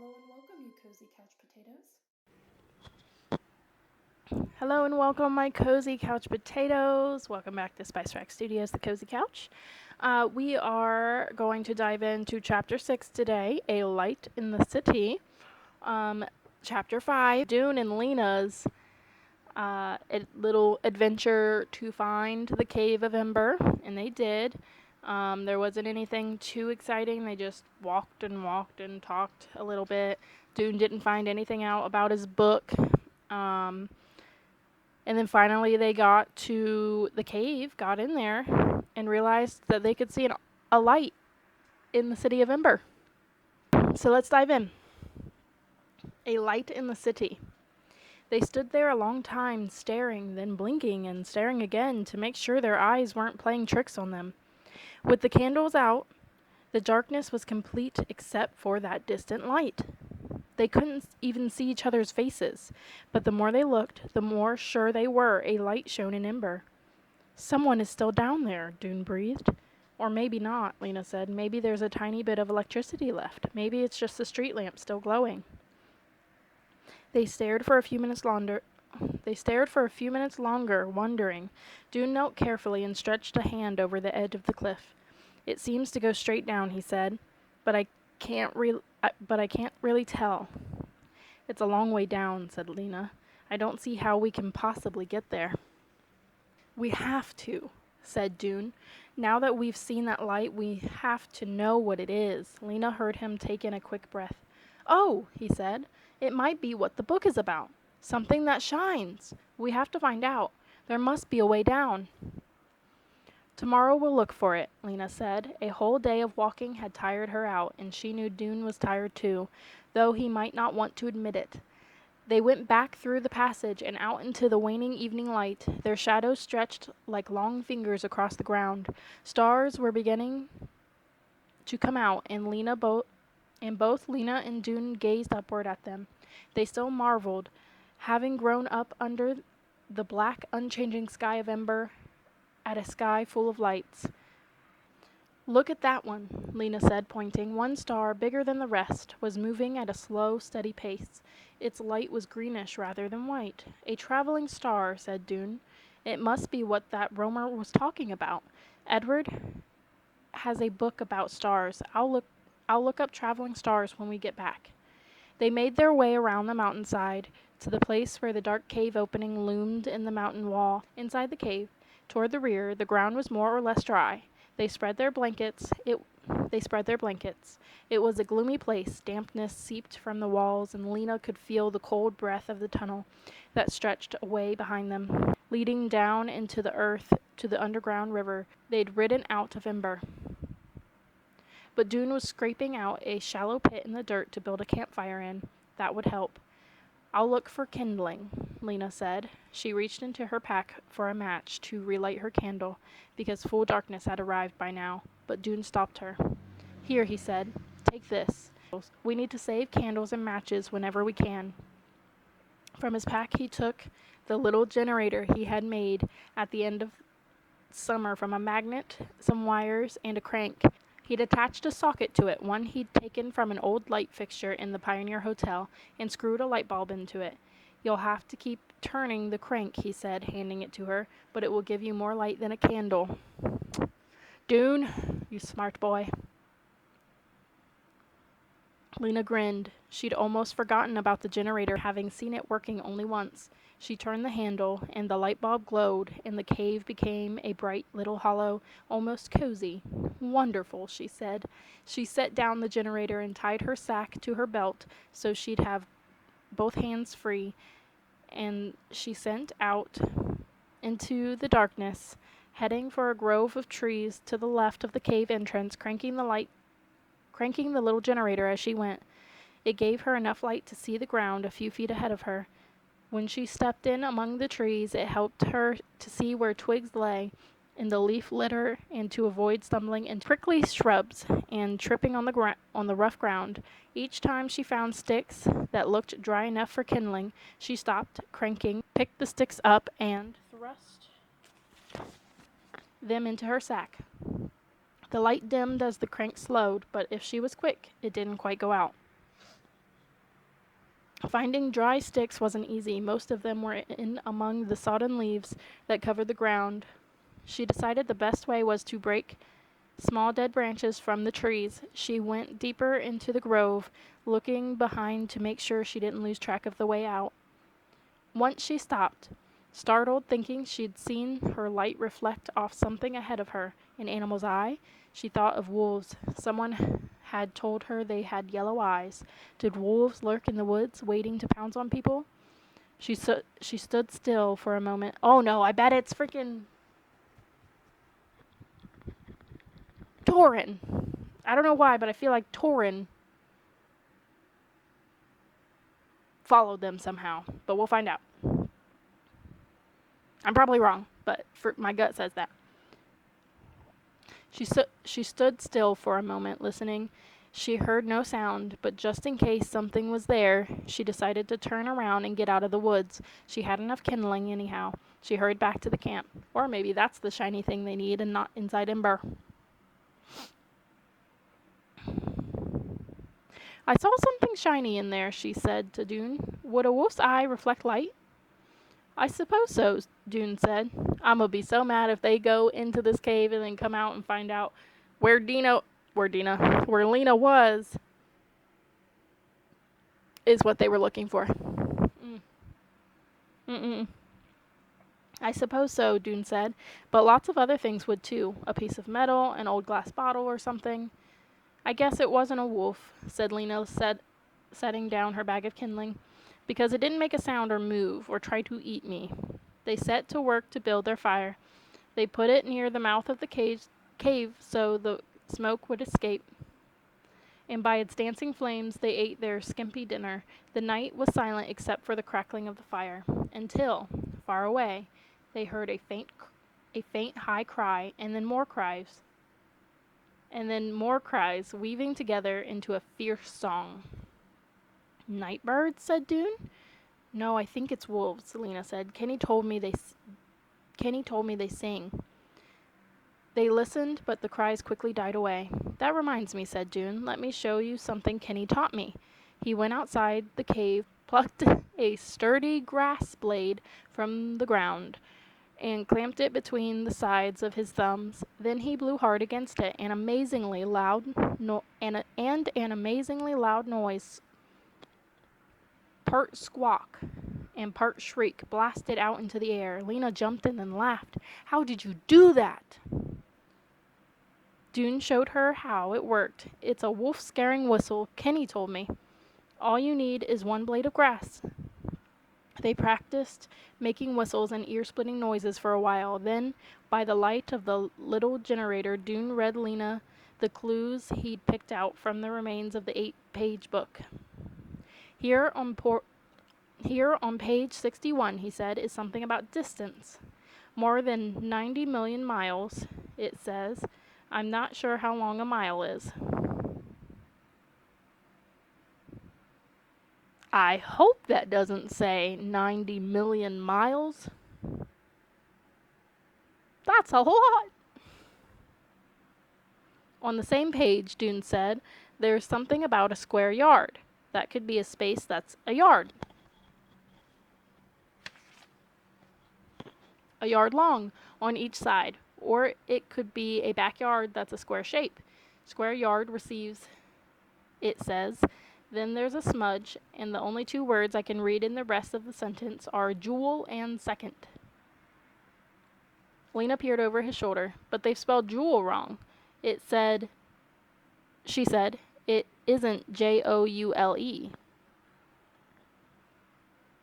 Hello and welcome, you cozy couch potatoes. Hello and welcome, my cozy couch potatoes. Welcome back to Spice Rack Studios, the Cozy Couch. We are going to dive into Chapter 6 today, A Light in the City. Chapter 5, Doon and Lina's little adventure to find the Cave of Ember, and they did. There wasn't anything too exciting. They just walked and talked a little bit. Doon didn't find anything out about his book. And then finally they got to the cave, got in there, and realized that they could see a light in the city of Ember. So let's dive in. A light in the city. They stood there a long time, staring, then blinking and staring again to make sure their eyes weren't playing tricks on them. With the candles out, the darkness was complete except for that distant light. They couldn't even see each other's faces, but the more they looked, the more sure they were a light shone in Ember. Someone is still down there, Doon breathed. Or maybe not, Lina said. Maybe there's a tiny bit of electricity left. Maybe it's just the street lamp still glowing. They stared for a few minutes longer, wondering. Doon knelt carefully and stretched a hand over the edge of the cliff. It seems to go straight down, he said, but I can't really tell. It's a long way down, said Lina. I don't see how we can possibly get there. We have to, said Doon. Now that we've seen that light, we have to know what it is. Lina heard him take in a quick breath. Oh, he said, it might be what the book is about. Something that shines. We have to find out. There must be a way down. Tomorrow we'll look for it, Lina said. A whole day of walking had tired her out, and she knew Doon was tired too, though he might not want to admit it. They went back through the passage and out into the waning evening light. Their shadows stretched like long fingers across the ground. Stars were beginning to come out, and both Lina and Doon gazed upward at them. They still marveled, having grown up under the black, unchanging sky of Ember, at a sky full of lights. Look at that one, Lina said, pointing. One star, bigger than the rest, was moving at a slow, steady pace. Its light was greenish rather than white. A traveling star, said Doon. It must be what that roamer was talking about. Edward has a book about stars. I'll look up traveling stars when we get back. They made their way around the mountainside to the place where the dark cave opening loomed in the mountain wall. Inside the cave, toward the rear, the ground was more or less dry. They spread their blankets. It was a gloomy place. Dampness seeped from the walls, and Lina could feel the cold breath of the tunnel that stretched away behind them, leading down into the earth to the underground river they'd ridden out of Ember. But Doon was scraping out a shallow pit in the dirt to build a campfire in. That would help. I'll look for kindling, Lina said. She reached into her pack for a match to relight her candle, because full darkness had arrived by now, but Doon stopped her. Here, he said, take this. We need to save candles and matches whenever we can. From his pack he took the little generator he had made at the end of summer from a magnet, some wires, and a crank. He'd attached a socket to it, one he'd taken from an old light fixture in the Pioneer Hotel, and screwed a light bulb into it. You'll have to keep turning the crank, he said, handing it to her, but it will give you more light than a candle. Doon, you smart boy. Lina grinned. She'd almost forgotten about the generator, having seen it working only once. She turned the handle, and the light bulb glowed, and the cave became a bright little hollow, almost cozy. Wonderful, she said. She set down the generator and tied her sack to her belt so she'd have both hands free, and she sent out into the darkness, heading for a grove of trees to the left of the cave entrance, cranking the little generator as she went. It gave her enough light to see the ground a few feet ahead of her. When she stepped in among the trees, it helped her to see where twigs lay in the leaf litter and to avoid stumbling into prickly shrubs and tripping on the rough ground. Each time she found sticks that looked dry enough for kindling, she stopped cranking, picked the sticks up, and thrust them into her sack. The light dimmed as the crank slowed, but if she was quick, it didn't quite go out. Finding dry sticks wasn't easy. Most of them were in among the sodden leaves that covered the ground. She decided the best way was to break small dead branches from the trees. She went deeper into the grove, looking behind to make sure she didn't lose track of the way out. Once she stopped, startled, thinking she'd seen her light reflect off something ahead of her, an animal's eye. She thought of wolves. Someone had told her they had yellow eyes. Did wolves lurk in the woods, waiting to pounce on people? She stood still for a moment. Oh no, I bet it's freaking Torin. I don't know why, but I feel like Torin followed them somehow. But we'll find out. I'm probably wrong, but my gut says that. She stood still for a moment, listening. She heard no sound, but just in case something was there, she decided to turn around and get out of the woods. She had enough kindling anyhow. She hurried back to the camp. Or maybe that's the shiny thing they need and not inside Ember. I saw something shiny in there, she said to Doon. Would a wolf's eye reflect light? I suppose so, Doon said. I'm gonna be so mad if they go into this cave and then come out and find out where Lina was is what they were looking for. Mm-mm. I suppose so, Doon said, but lots of other things would too. A piece of metal, an old glass bottle or something. I guess it wasn't a wolf, said Lina, setting down her bag of kindling, because it didn't make a sound or move or try to eat me. They set to work to build their fire. They put it near the mouth of the cave so the smoke would escape. And by its dancing flames they ate their skimpy dinner. The night was silent except for the crackling of the fire, until, far away, they heard a faint high cry, and then more cries, weaving together into a fierce song. Night birds, said Doon. No, I think it's wolves, Lina said. Kenny told me they sing. They listened, but the cries quickly died away. That reminds me, said Doon. Let me show you something Kenny taught me. He went outside the cave, plucked a sturdy grass blade from the ground, and clamped it between the sides of his thumbs. Then he blew hard against it, and an amazingly loud noise, part squawk and part shriek, blasted out into the air. Lina jumped in and laughed. How did you do that? Doon showed her how it worked. It's a wolf-scaring whistle, Kenny told me. All you need is one blade of grass. They practiced making whistles and ear-splitting noises for a while. Then, by the light of the little generator, Doon read Lina the clues he'd picked out from the remains of the 8-page book. Here on page 61, he said, is something about distance. More than 90 million miles, it says. I'm not sure how long a mile is. I hope that doesn't say 90 million miles. That's a lot. On the same page, Doon said, there's something about a square yard. That could be a space that's a yard. A yard long on each side. Or it could be a backyard that's a square shape. Square yard receives, it says. Then there's a smudge, and the only two words I can read in the rest of the sentence are jewel and second. Lina peered over his shoulder, but they've spelled jewel wrong. She said, it isn't Joule.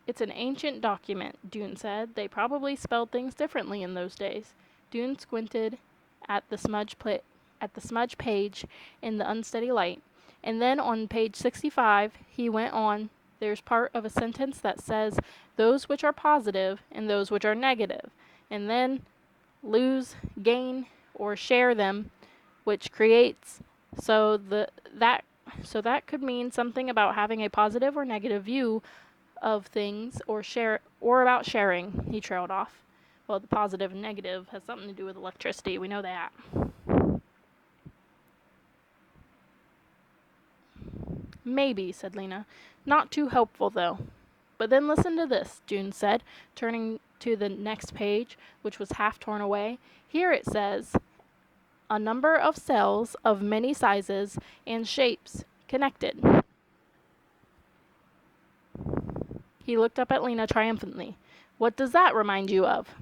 It's an ancient document, Doon said. They probably spelled things differently in those days. Doon squinted at the smudge page in the unsteady light. And then on page 65, he went on, there's part of a sentence that says those which are positive and those which are negative. And then lose, gain, or share them, which creates. So that could mean something about having a positive or negative view of things or about sharing, he trailed off. Well, the positive and negative has something to do with electricity. We know that. Maybe, said Lina. Not too hopeful, though. But then listen to this, Doon said, turning to the next page, which was half torn away. Here it says, a number of cells of many sizes and shapes connected. He looked up at Lina triumphantly. What does that remind you of?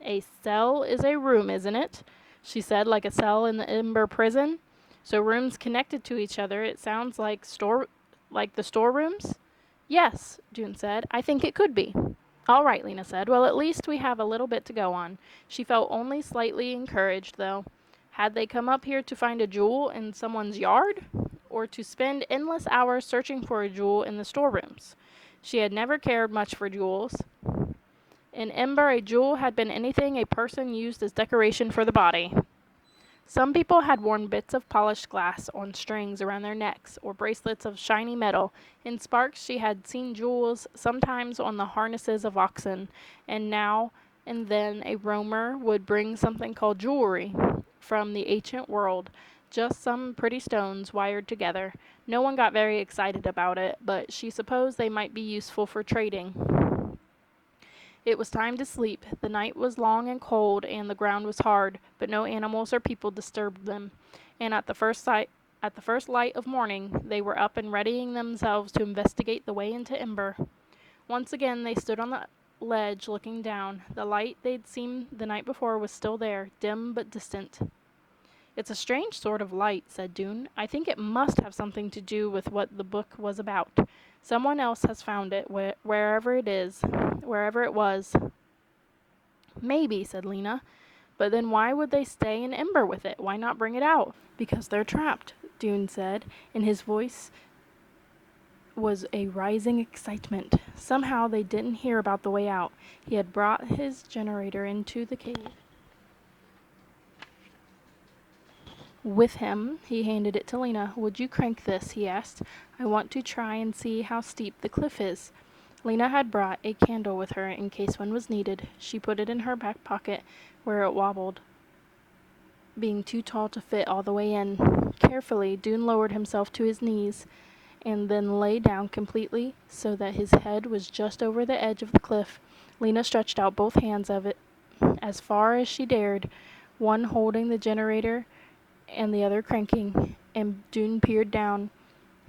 A cell is a room, isn't it? She said, like a cell in the Ember prison. So rooms connected to each other, it sounds like the storerooms? Yes, Doon said. I think it could be. All right, Lina said. Well, at least we have a little bit to go on. She felt only slightly encouraged, though. Had they come up here to find a jewel in someone's yard? Or to spend endless hours searching for a jewel in the storerooms? She had never cared much for jewels. In Ember, a jewel had been anything a person used as decoration for the body. Some people had worn bits of polished glass on strings around their necks, or bracelets of shiny metal. In Sparks she had seen jewels, sometimes on the harnesses of oxen, and now and then a roamer would bring something called jewelry from the ancient world, just some pretty stones wired together. No one got very excited about it, but she supposed they might be useful for trading. It was time to sleep. The night was long and cold, and the ground was hard, but no animals or people disturbed them. And at the first light of morning, they were up and readying themselves to investigate the way into Ember. Once again, they stood on the ledge, looking down. The light they'd seen the night before was still there, dim but distant. It's a strange sort of light, said Doon. I think it must have something to do with what the book was about. Someone else has found it, wherever it was. Maybe, said Lina. But then why would they stay in Ember with it? Why not bring it out? Because they're trapped, Doon said, and his voice was a rising excitement. Somehow they didn't hear about the way out. He had brought his generator into the cave. With him, he handed it to Lina. Would you crank this? He asked. I want to try and see how steep the cliff is. Lina had brought a candle with her in case one was needed. She put it in her back pocket, where it wobbled, being too tall to fit all the way in. Carefully, Doon lowered himself to his knees, and then lay down completely so that his head was just over the edge of the cliff. Lina stretched out both hands of it as far as she dared, one holding the generator and the other cranking, and Doon peered down.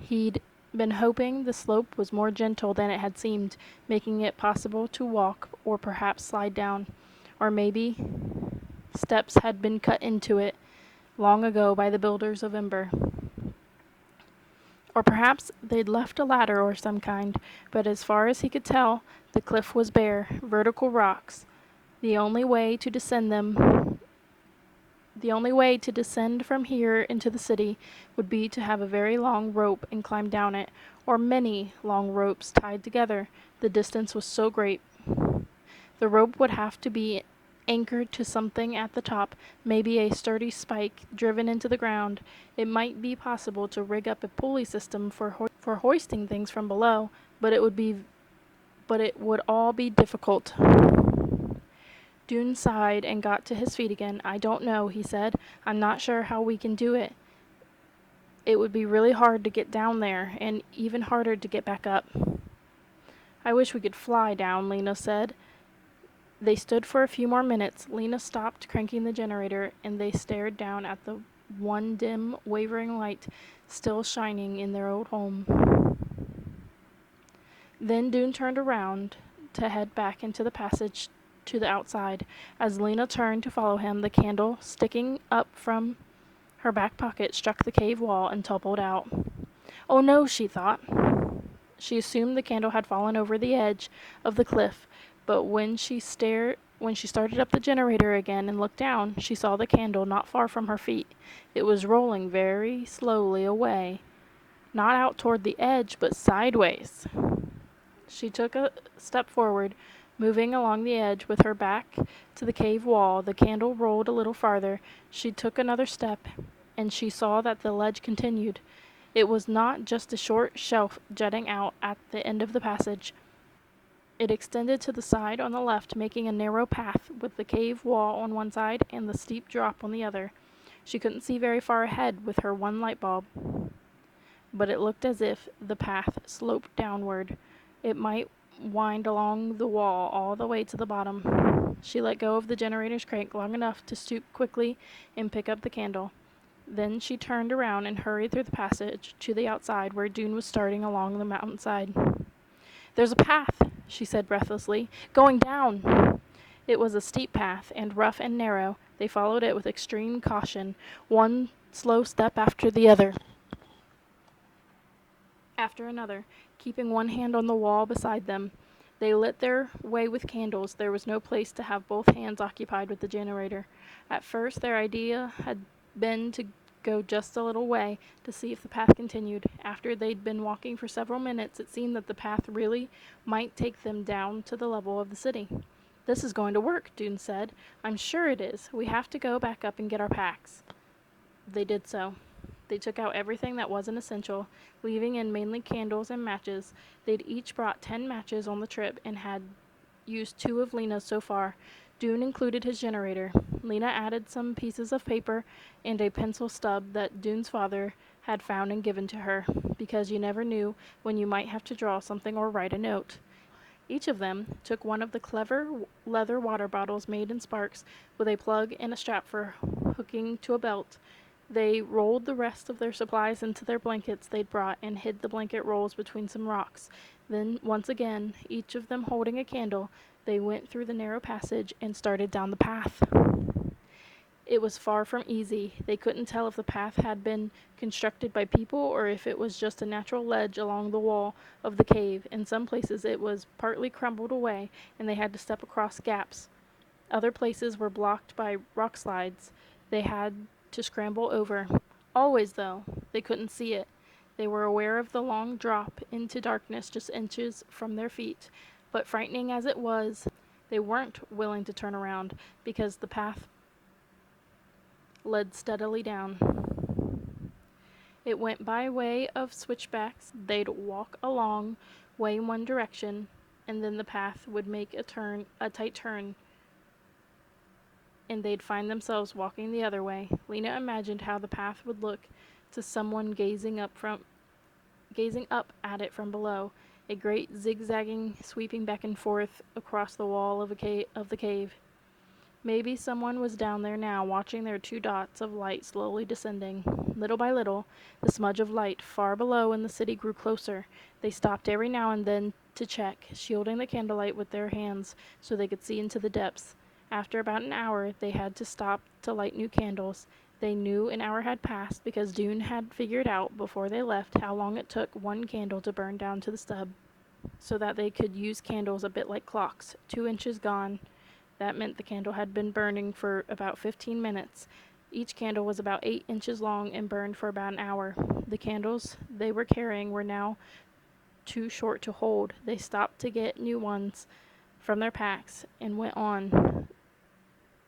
He'd been hoping the slope was more gentle than it had seemed, making it possible to walk or perhaps slide down. Or maybe steps had been cut into it long ago by the builders of Ember. Or perhaps they'd left a ladder or some kind, but as far as he could tell, the cliff was bare, vertical rocks. The only way to descend from here into the city would be to have a very long rope and climb down it, or many long ropes tied together. The distance was so great. The rope would have to be anchored to something at the top, maybe a sturdy spike driven into the ground. It might be possible to rig up a pulley system for hoisting things from below, but it would all be difficult. Doon sighed and got to his feet again. I don't know, he said. I'm not sure how we can do it. It would be really hard to get down there, and even harder to get back up. I wish we could fly down, Lina said. They stood for a few more minutes. Lina stopped cranking the generator, and they stared down at the one dim, wavering light still shining in their old home. Then Doon turned around to head back into the passage to the outside. As Lina turned to follow him, the candle sticking up from her back pocket struck the cave wall and toppled out. Oh no, she thought. She assumed the candle had fallen over the edge of the cliff, but when she started up the generator again and looked down, she saw the candle not far from her feet. It was rolling very slowly away, not out toward the edge, but sideways. She took a step forward, moving along the edge with her back to the cave wall. The candle rolled a little farther. She took another step, and she saw that the ledge continued. It was not just a short shelf jutting out at the end of the passage. It extended to the side on the left, making a narrow path with the cave wall on one side and the steep drop on the other. She couldn't see very far ahead with her one light bulb. but it looked as if the path sloped downward. It might wind along the wall all the way to the bottom. She let go of the generator's crank long enough to stoop quickly and pick up the candle. Then she turned around and hurried through the passage to the outside where Doon was starting along the mountainside. "There's a path," she said breathlessly, "going down." It was a steep path, and rough and narrow. They followed it with extreme caution, one slow step after the other. After another, keeping one hand on the wall beside them. They lit their way with candles. There was no place to have both hands occupied with the generator. At first, their idea had been to go just a little way to see if the path continued. After they'd been walking for several minutes, it seemed that the path really might take them down to the level of the city. "This is going to work," Doon said. "I'm sure it is. We have to go back up and get our packs." They did so. They took out everything that wasn't essential, leaving in mainly candles and matches. They'd each brought 10 matches on the trip and had used 2 of Lina's so far. Doon included his generator. Lina added some pieces of paper and a pencil stub that Doon's father had found and given to her, because you never knew when you might have to draw something or write a note. Each of them took one of the clever leather water bottles made in sparks with a plug and a strap for hooking to a belt. They rolled the rest of their supplies into their blankets they'd brought and hid the blanket rolls between some rocks. Then, once again, each of them holding a candle, they went through the narrow passage and started down the path. It was far from easy. They couldn't tell if the path had been constructed by people or if it was just a natural ledge along the wall of the cave. In some places it was partly crumbled away, and they had to step across gaps. Other places were blocked by rock slides they had to scramble over. Always, though, they couldn't see it. They were aware of the long drop into darkness just inches from their feet, but frightening as it was, they weren't willing to turn around because the path led steadily down. It went by way of switchbacks. They'd walk along way in one direction, and then the path would make a tight turn, and they'd find themselves walking the other way. Lina imagined how the path would look to someone gazing up at it from below, a great zigzagging sweeping back and forth across the wall of the cave. Maybe someone was down there now, watching their 2 dots of light slowly descending. Little by little, the smudge of light far below in the city grew closer. They stopped every now and then to check, shielding the candlelight with their hands so they could see into the depths. After about an hour, they had to stop to light new candles. They knew an hour had passed because Doon had figured out before they left how long it took one candle to burn down to the stub, so that they could use candles a bit like clocks. 2 inches gone. That meant the candle had been burning for about 15 minutes. Each candle was about 8 inches long and burned for about an hour. The candles they were carrying were now too short to hold. They stopped to get new ones from their packs and went on,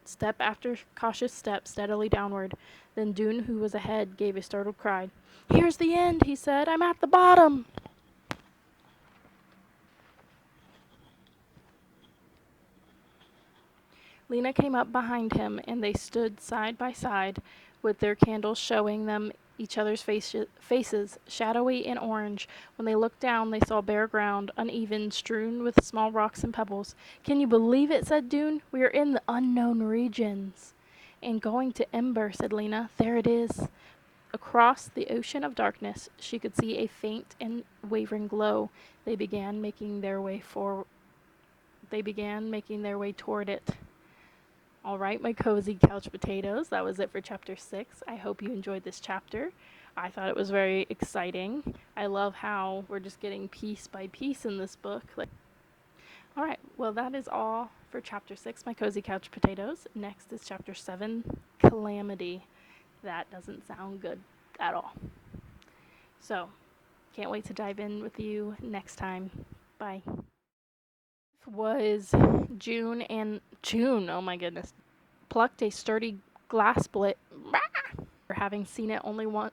step after cautious step, steadily downward. Then Doon, who was ahead, gave a startled cry. "Here's the end," he said. "I'm at the bottom." Lina came up behind him, and they stood side by side, with their candles showing them each other's faces, shadowy and orange. When they looked down, they saw bare ground, uneven, strewn with small rocks and pebbles. "Can you believe it?" said Doon. "We are in the unknown regions." "And going to Ember," said Lina. "There it is." Across the ocean of darkness, she could see a faint and wavering glow. They began making their way toward it. All right, my cozy couch potatoes, that was it for chapter 6. I hope you enjoyed this chapter. I thought it was very exciting. I love how we're just getting piece by piece in this book. All right, well, that is all for chapter 6, my cozy couch potatoes. Next is chapter 7, Calamity. That doesn't sound good at all. So, can't wait to dive in with you next time. Bye. Was June, oh my goodness, plucked a sturdy glass split, having seen it only once.